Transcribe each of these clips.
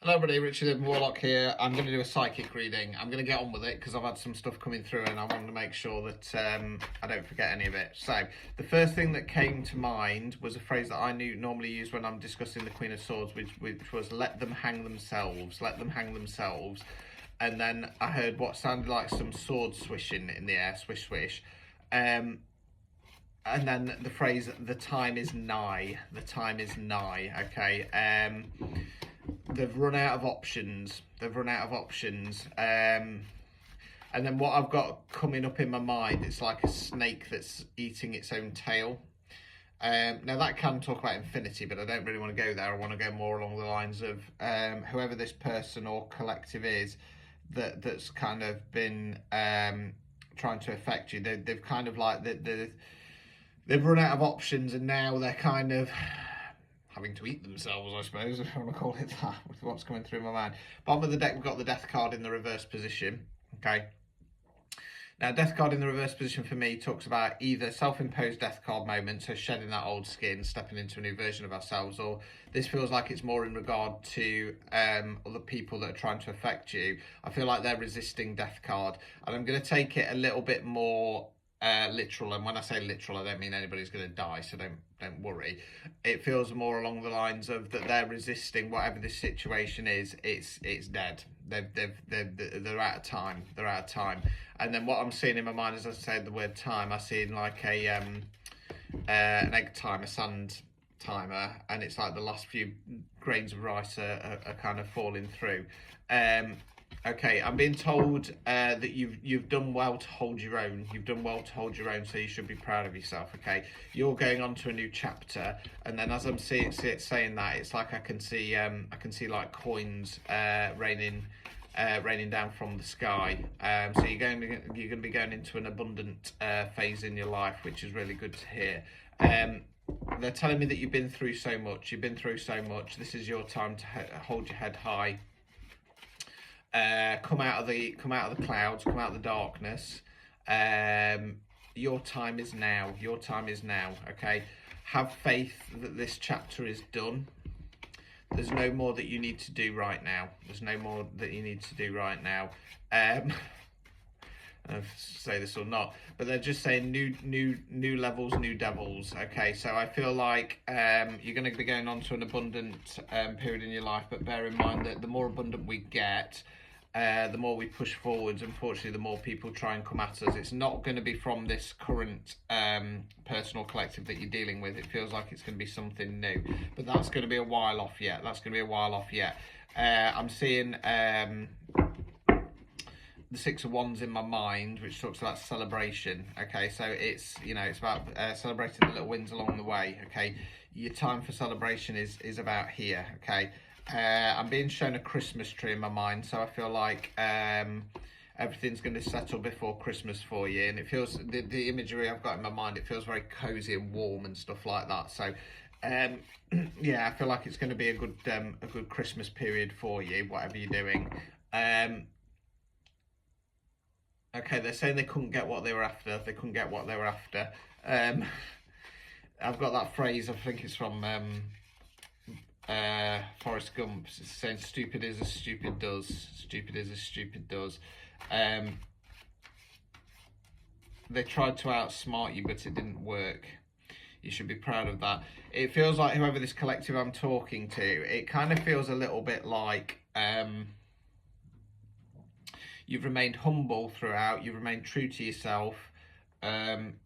Hello everybody, Richard Warlock here. I'm going to do a psychic reading. I'm going to get on with it because I've had some stuff coming through and I want to make sure that I don't forget any of it. So, the first thing that came to mind was a phrase that I normally use when I'm discussing the Queen of Swords, which was let them hang themselves, let them hang themselves. And then I heard what sounded like some sword swishing in the air, swish swish. And then the phrase, the time is nigh, the time is nigh, okay? They've run out of options. They've run out of options. And then what I've got coming up in my mind, it's like a snake that's eating its own tail. Now that can talk about infinity, but I don't really want to go there. I want to go more along the lines of whoever this person or collective is that's kind of been trying to affect you. They've kind of like they've run out of options, and now they're kind of having to eat themselves, I suppose, if I want to call it that, with what's coming through my mind. Bottom of the deck, we've got the Death card in the reverse position, okay? Now, Death card in the reverse position for me talks about either self-imposed death card moment, so shedding that old skin, stepping into a new version of ourselves, or this feels like it's more in regard to other people that are trying to affect you. I feel like they're resisting Death card, and I'm going to take it a little bit more literal, and when I say literal, I don't mean anybody's going to die, so don't worry. It feels more along the lines of that they're resisting whatever this situation is. It's dead. They're out of time. They're out of time. And then what I'm seeing in my mind as I say the word time, I see like an egg timer, sand timer, and it's like the last few grains of rice are kind of falling through. Okay, I'm being told that you've done well to hold your own. You've done well to hold your own, so you should be proud of yourself. Okay, you're going on to a new chapter, and then as I'm saying that, it's like I can see like coins raining down from the sky. So you're going to be going into an abundant phase in your life, which is really good to hear. They're telling me that you've been through so much. You've been through so much. This is your time to hold your head high. Come out of the clouds, come out of the darkness. Your time is now. Your time is now. Okay, have faith that this chapter is done. There's no more that you need to do right now. There's no more that you need to do right now. I don't know if to say this or not, but they're just saying new levels, new devils. Okay, so I feel like you're going to be going on to an abundant period in your life, but bear in mind that the more abundant we get, the more we push forwards. Unfortunately, the more people try and come at us. It's not going to be from this current personal collective that you're dealing with. It feels like it's going to be something new, but that's going to be a while off yet. That's going to be a while off yet. I'm seeing the Six of Wands in my mind, which talks about celebration. Okay, so it's it's about celebrating the little wins along the way. Okay, your time for celebration is about here. Okay. I'm being shown a Christmas tree in my mind, so I feel like everything's going to settle before Christmas for you, and it feels the imagery I've got in my mind, it feels very cozy and warm and stuff like that. So yeah, I feel like it's going to be a good Christmas period for you, whatever you're doing. Okay, they're saying they couldn't get what they were after. They couldn't get what they were after. I've got that phrase, I think it's from Forrest Gump, saying stupid is as stupid does. Stupid is as stupid does. They tried to outsmart you, but it didn't work. You should be proud of that. It feels like whoever this collective I'm talking to, it kind of feels a little bit like you've remained humble throughout. You've remained true to yourself.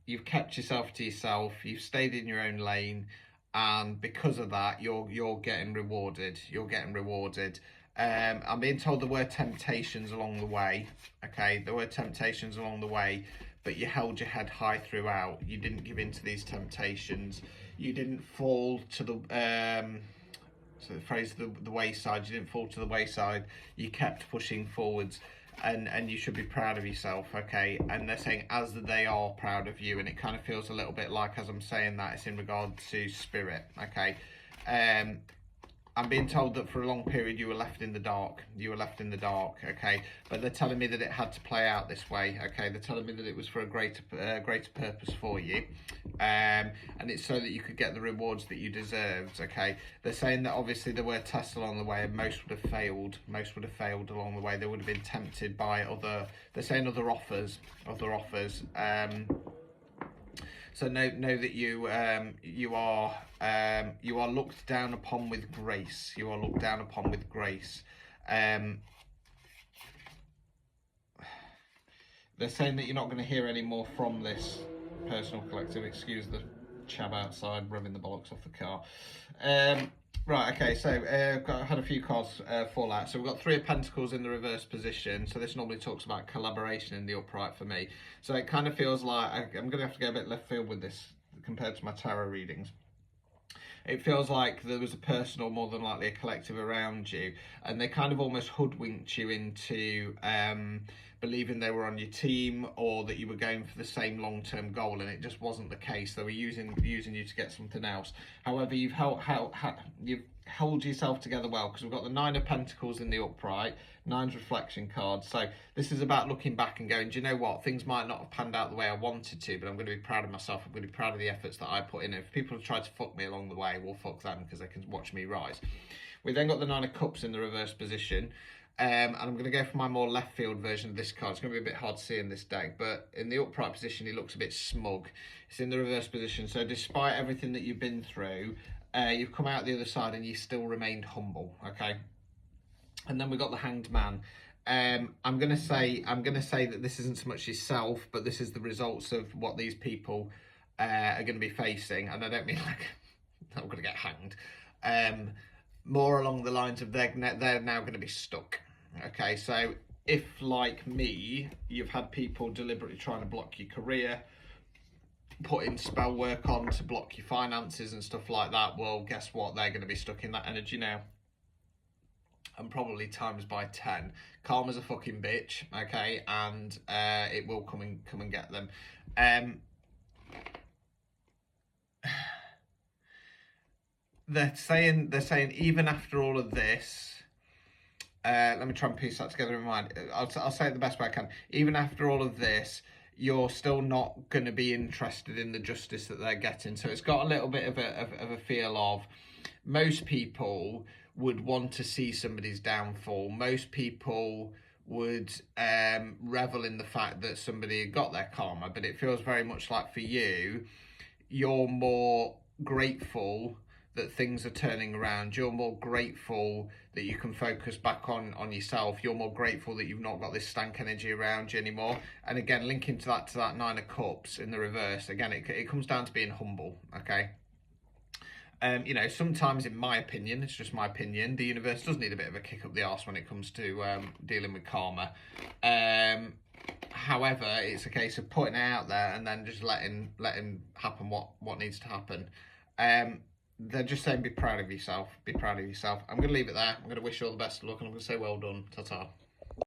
You've kept yourself to yourself. You've stayed in your own lane. And because of that, you're getting rewarded. You're getting rewarded. I'm being told there were temptations along the way. Okay, there were temptations along the way, but you held your head high throughout. You didn't give in to these temptations. You didn't fall to the so the phrase the wayside. You didn't fall to the wayside. You kept pushing forwards. And you should be proud of yourself, okay? And they're saying as they are proud of you, and it kind of feels a little bit like, as I'm saying that, it's in regard to spirit, okay? I'm being told that for a long period you were left in the dark. You were left in the dark, okay? But they're telling me that it had to play out this way, okay? They're telling me that it was for a greater purpose for you. And it's so that you could get the rewards that you deserved, okay? They're saying that obviously there were tests along the way and most would have failed. Most would have failed along the way. They would have been tempted by other, they're saying other offers. So know that you are looked down upon with grace. You are looked down upon with grace. They're saying that you're not going to hear any more from this personal collective. Excuse the chab outside rubbing the bollocks off the car. Right, okay, so I've had a few cards fall out. So we've got 3 of Pentacles in the reverse position. So this normally talks about collaboration in the upright for me. So it kind of feels like I'm going to have to go a bit left field with this compared to my tarot readings. It feels like there was a person or more than likely a collective around you, and they kind of almost hoodwinked you into believing they were on your team or that you were going for the same long-term goal, and it just wasn't the case. They were using you to get something else. However, you've held yourself together well, because we've got the 9 of Pentacles in the upright, 9's reflection card. So this is about looking back and going, do you know what, things might not have panned out the way I wanted to, but I'm going to be proud of myself. I'm going to be proud of the efforts that I put in. If people have tried to fuck me along the way, well, fuck them, because they can watch me rise. We then got the 9 of Cups in the reverse position. And I'm going to go for my more left field version of this card. It's going to be a bit hard to see in this deck, but in the upright position, he looks a bit smug. It's in the reverse position. So despite everything that you've been through, you've come out the other side and you still remained humble, okay? And then we've got the Hanged Man. I'm going to say that this isn't so much yourself, but this is the results of what these people are going to be facing. And I don't mean like I'm going to get hanged. More along the lines of they're now going to be stuck. Okay, so if, like me, you've had people deliberately trying to block your career, putting spell work on to block your finances and stuff like that, well, guess what? They're going to be stuck in that energy now. And probably times by 10. Karma's a fucking bitch, okay, and it will come and get them. They're saying even after all of this, let me try and piece that together in mind. I'll say it the best way I can. Even after all of this, you're still not going to be interested in the justice that they're getting. So it's got a little bit of a feel of, most people would want to see somebody's downfall. Most people would revel in the fact that somebody had got their karma, but it feels very much like for you, you're more grateful that things are turning around. You're more grateful that you can focus back on yourself. You're more grateful that you've not got this stank energy around you anymore. And again, linking to that 9 of Cups in the reverse, again, it comes down to being humble, okay? You know, sometimes, in my opinion, it's just my opinion, the universe does need a bit of a kick up the arse when it comes to dealing with karma. However, it's a case of putting it out there and then just letting happen what needs to happen. They're just saying be proud of yourself. Be proud of yourself. I'm going to leave it there. I'm going to wish you all the best of luck, and I'm going to say well done. Ta-ta.